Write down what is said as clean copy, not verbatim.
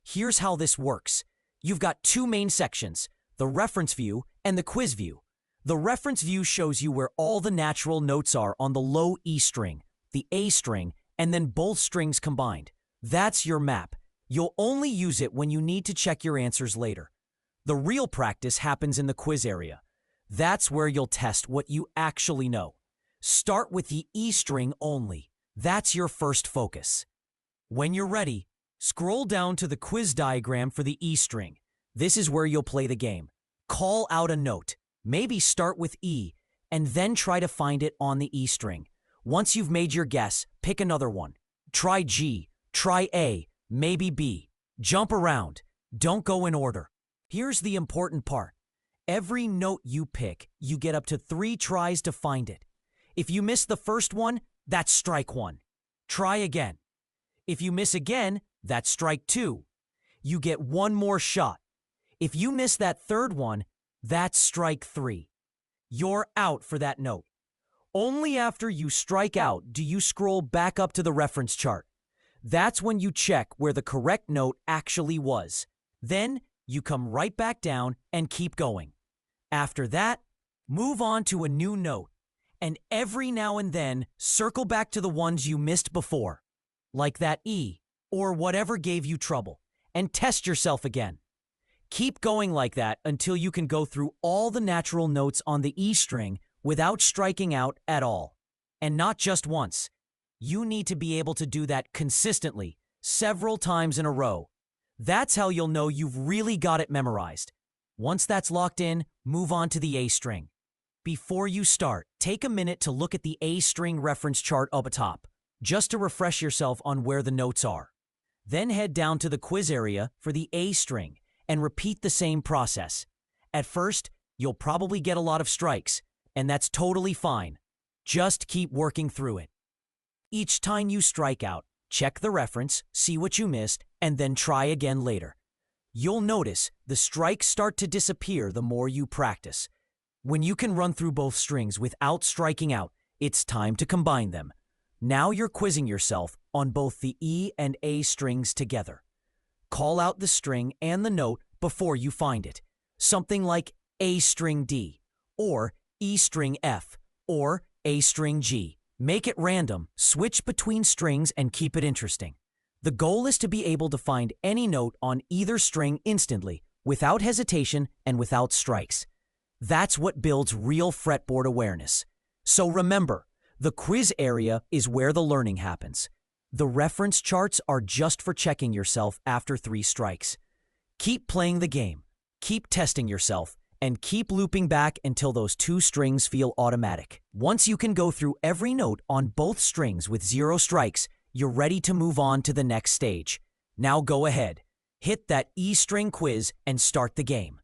Here's how this works. You've got two main sections, the reference view and the quiz view. The reference view shows you where all the natural notes are on the low E string, the A string, and then both strings combined. That's your map. You'll only use it when you need to check your answers later. The real practice happens in the quiz area. That's where you'll test what you actually know. Start with the E string only. That's your first focus. When you're ready, scroll down to the quiz diagram for the E string. This is where you'll play the game. Call out a note. Maybe start with E, and then try to find it on the E string. Once you've made your guess, pick another one. Try G, try A, maybe B. Jump around. Don't go in order. Here's the important part. Every note you pick, you get up to 3 tries to find it. If you miss the first one, that's strike 1. Try again. If you miss again, that's strike 2. You get one more shot. If you miss that third one, that's strike 3. You're out for that note. Only after you strike out do you scroll back up to the reference chart. That's when you check where the correct note actually was. Then you come right back down and keep going. After that, move on to a new note, and every now and then circle back to the ones you missed before, like that E or whatever gave you trouble, and test yourself again. Keep going like that until you can go through all the natural notes on the E string without striking out at all. And not just once. You need to be able to do that consistently, several times in a row. That's how you'll know you've really got it memorized. Once that's locked in, move on to the A string. Before you start, take a minute to look at the A string reference chart up atop, just to refresh yourself on where the notes are. Then head down to the quiz area for the A string and repeat the same process. At first, you'll probably get a lot of strikes, and that's totally fine. Just keep working through it. Each time you strike out, check the reference, see what you missed, and then try again later. You'll notice the strikes start to disappear the more you practice. When you can run through both strings without striking out, it's time to combine them. Now you're quizzing yourself on both the E and A strings together. Call out the string and the note before you find it. Something like A string D, or E string F, or A string G. Make it random, switch between strings, and keep it interesting. The goal is to be able to find any note on either string instantly, without hesitation and without strikes. That's what builds real fretboard awareness. So remember, the quiz area is where the learning happens. The reference charts are just for checking yourself after 3 strikes. Keep playing the game, keep testing yourself, and keep looping back until those 2 strings feel automatic. Once you can go through every note on both strings with 0 strikes, you're ready to move on to the next stage. Now go ahead, hit that E string quiz and start the game.